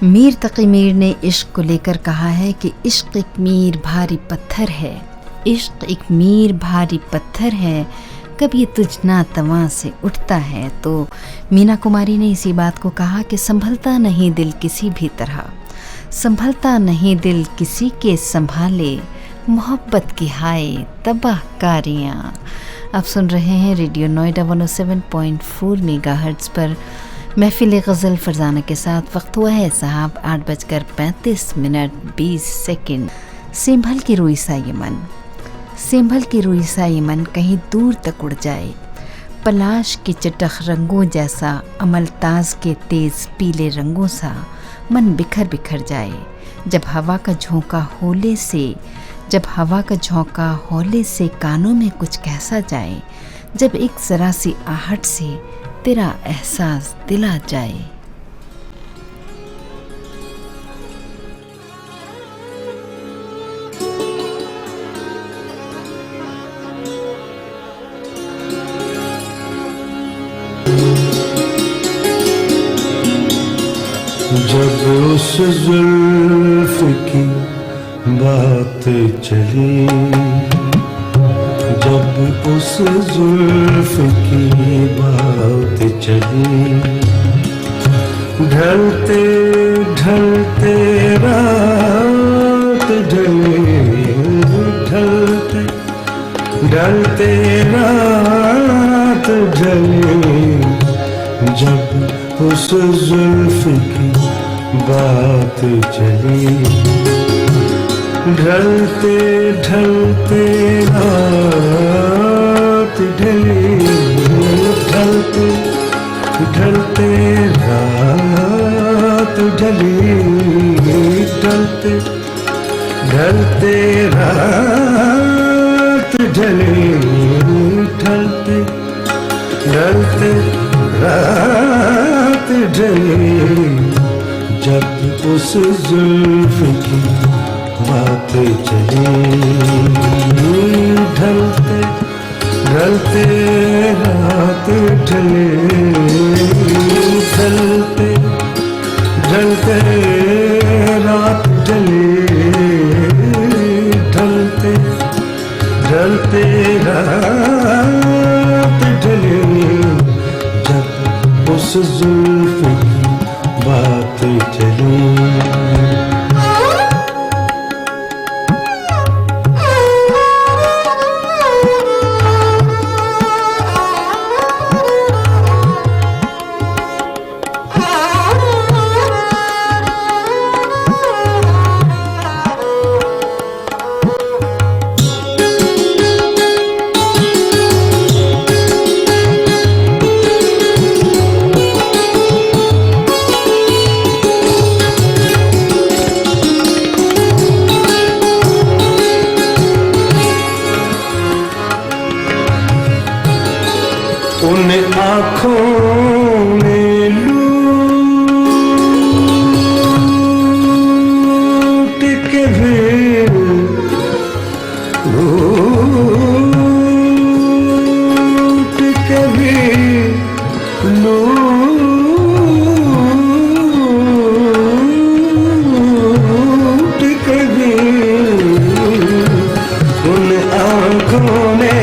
मीर तकी मीर ने इश्क को लेकर कहा है कि इश्क एक मीर भारी पत्थर है, इश्क एक मीर भारी पत्थर है, कभी तुझ ना तवा से उठता है। तो मीना कुमारी ने इसी बात को कहा कि संभलता नहीं दिल किसी भी तरह, संभलता नहीं दिल किसी के संभाले, मोहब्बत की हाय तबाहकारियाँ। आप सुन रहे हैं रेडियो नोएडा 107.4 मेगाहर्ट्ज़ पर महफिल गज़ल फरजाना के साथ। वक्त हुआ है साहब 8:35 संभल की रोई सा ये मन, संभल की रोई सा ये मन कहीं दूर तक उड़ जाए, पलाश के चटख रंगों जैसा अमलताज के तेज़ पीले रंगों सा मन बिखर बिखर जाए। जब हवा का झोंका होले से, जब हवा का झोंका हौले से कानों में कुछ कहसा जाए, जब एक ज़रा सी आहट से तेरा एहसास दिला जाए। जब उस जुल्फ की बात चली, जब उस जुल्फ की बात चली, ढलते ढलते रात ढली, ढलते ढलते रात ढली, जब उस जुल्फ की बात चली, ढलते ढलते रात ढली, ढलते ढलते रात ढली, ढलते ढलते रात ढली, ढलते ढलते रात ढली, जब उस जुल्फ की बात चली, ढलते ढलते रात ढले, ढलते ढलते रात ढले, ढलते ढलते रात ढले, जब उस जुल्फ की बात चली। उन आँखों में लूट के भी, लूट के भी, लूट के भी, उन आँखों में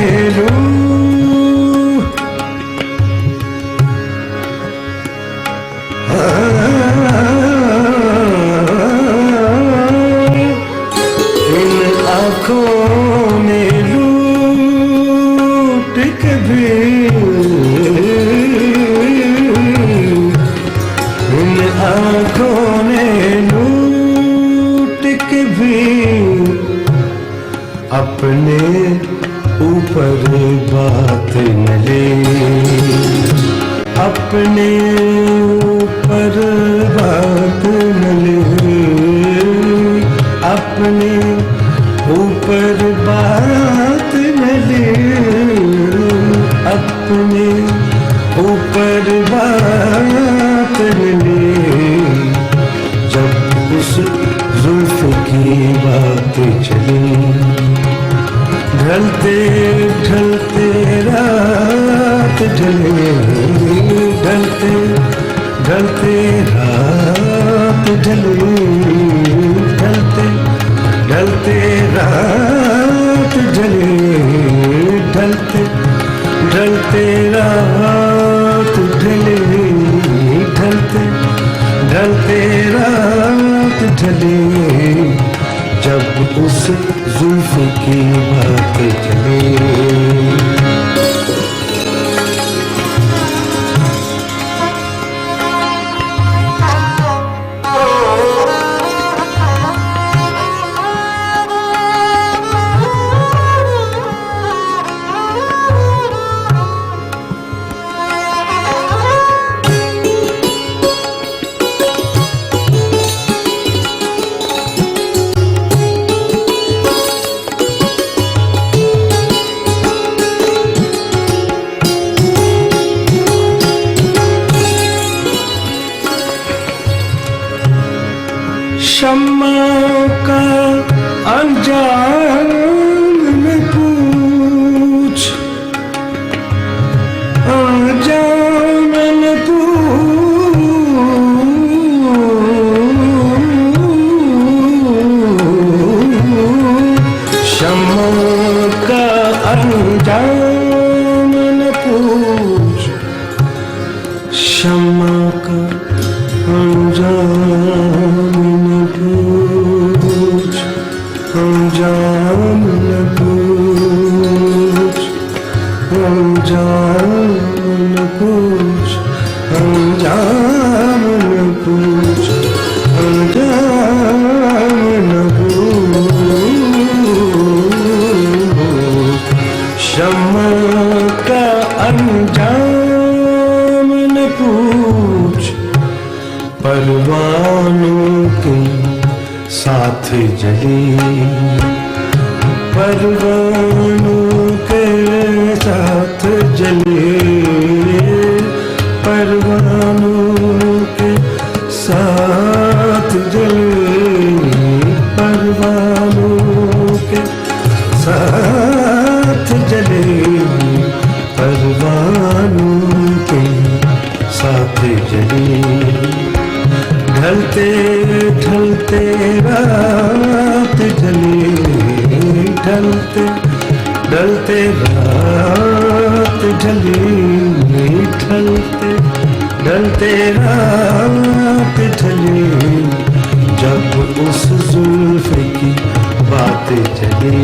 अपने ऊपर बात न ले, अपने ऊपर बात न ले, अपने ऊपर बात न ले, अपने ऊपर बात न ले, जब उस जुल्फ की बात चली, ढलते ढलते रात ढले, ढलते ढलते रात ढले, ढलते ढलते रात ढले, ढलते ढलते रात ढले, ढलते ढलते रात ढले, जब उस जुल्फ की बात चले। शम्मा का अंजाम न पूछ, अंजाम न पूछ, शम्मा का अंजाम न पूछ, शम्मा का अंजाम अंजाम न पूछ, अंजाम न पूछ, अंजाम न पूछ, अंजाम न पूछ, शम्मा का अंजाम न पूछ, परवानों के साथ जली, परवानों के साथ जले, परवानों के साथ जले, परवानों के साथ जले, परवानों के साथ जले, ढलते ढलते रात ढले, ढलते ढलते रात ढले, ढलते ढलते रात ढले, जब उस जुल्फ की बात चली।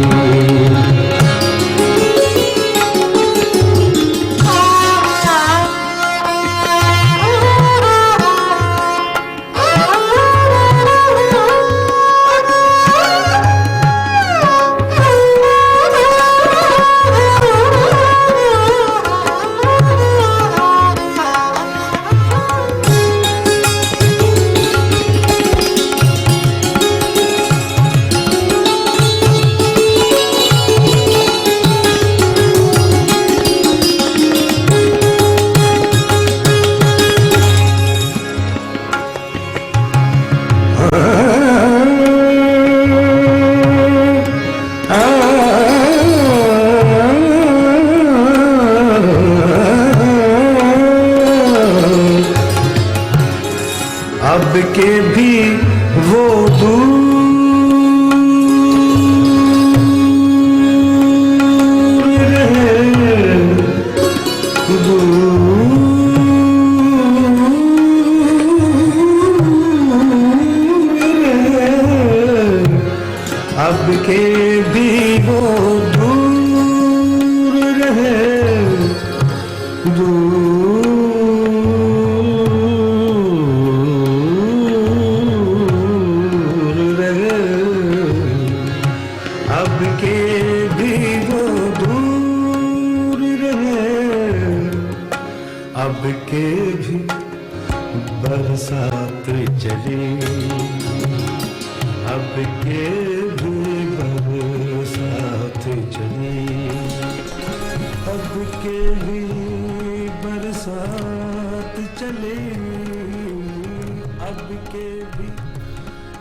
अब के भी वो दूर रहे, अब के भी वो दूर रहे, अब के भी वो दूर रहे, अब के भी बरसात चले, अब के भी बरसात चले, अब के भी बरसात चले, अब के भी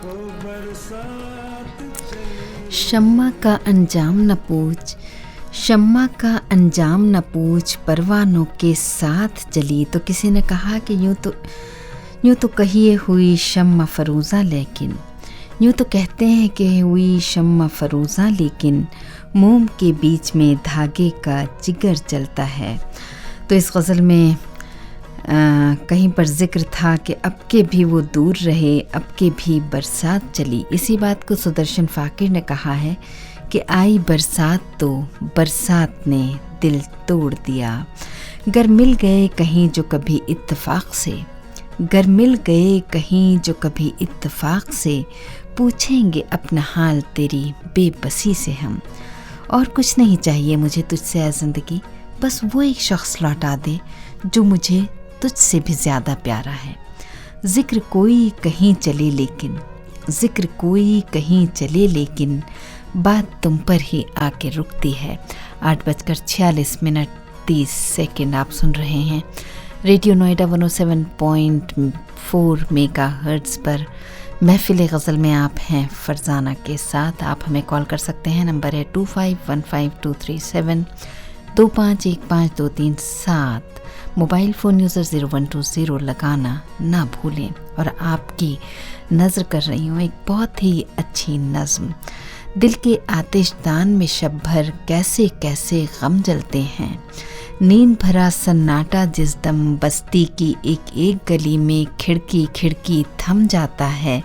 वो बरसात चले। शम्मा का अंजाम न पूछ, शम्मा का अंजाम न पूछ, परवानों के साथ जली। तो किसी ने कहा कि यूँ तो यूँ तो कहिए हुई शम्मा फरूज़ा, लेकिन यूँ तो कहते हैं कि हुई शम्मा फरूज़ा, लेकिन मोम के बीच में धागे का जिगर जलता है। तो इस गज़ल में कहीं पर जिक्र था कि अब के भी वो दूर रहे, अब के भी बरसात चली। इसी बात को सुदर्शन फ़ाकिर ने कहा है कि आई बरसात तो बरसात ने दिल तोड़ दिया। गर मिल गए कहीं जो कभी इत्तेफाक से, गर मिल गए कहीं जो कभी इत्तेफाक से, पूछेंगे अपना हाल तेरी बेबसी से हम। और कुछ नहीं चाहिए मुझे तुझसे है ज़िंदगी, बस वो एक शख्स लौटा दे जो मुझे तुझसे भी ज़्यादा प्यारा है। ज़िक्र कोई कहीं चले लेकिन, ज़िक्र कोई कहीं चले लेकिन, बात तुम पर ही आके रुकती है। 8:46 आप सुन रहे हैं रेडियो नोएडा 107.4 मेगाहर्ट्ज़ पर महफिल गज़ल में आप हैं फरजाना के साथ। आप हमें कॉल कर सकते हैं, नंबर है 25152372515237। मोबाइल फ़ोन यूज़र 0120 लगाना ना भूलें। और आपकी नज़र कर रही हूँ एक बहुत ही अच्छी नज़्म। दिल के आतिशदान में शब भर कैसे कैसे गम जलते हैं, नींद भरा सन्नाटा जिस दम बस्ती की एक एक गली में खिड़की खिड़की थम जाता है,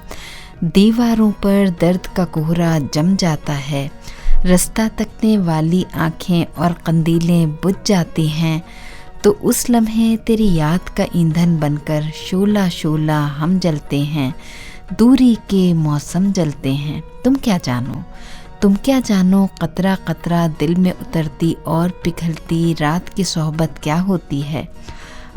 दीवारों पर दर्द का कोहरा जम जाता है, रास्ता तकने वाली आँखें और कंदीलें बुझ जाती हैं, तो उस लम्हे तेरी याद का ईंधन बनकर शोला शोला हम जलते हैं, दूरी के मौसम जलते हैं। तुम क्या जानो कतरा कतरा दिल में उतरती और पिघलती रात की सोहबत क्या होती है।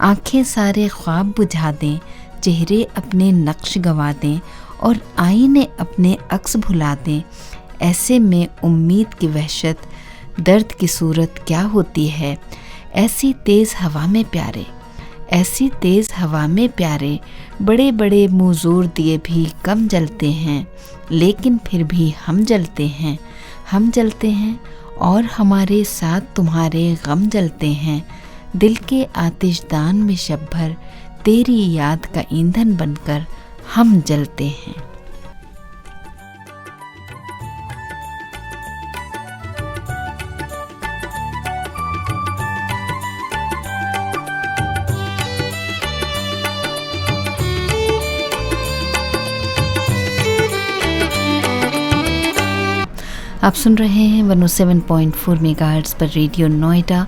आँखें सारे ख्वाब बुझा दें, चेहरे अपने नक्श गवा दें और आईने अपने अक्स भुला दें। ऐसे में उम्मीद की वहशत, दर्द की सूरत क्या होती है। ऐसी तेज़ हवा में प्यारे, ऐसी तेज़ हवा में प्यारे, बड़े बड़े मुँह जोर दिए भी कम जलते हैं, लेकिन फिर भी हम जलते हैं, हम जलते हैं और हमारे साथ तुम्हारे गम जलते हैं। दिल के आतिशदान में शब भर तेरी याद का ईंधन बनकर हम जलते हैं। आप सुन रहे हैं 107.4 मेगाहर्ट्ज़ पर रेडियो नोएडा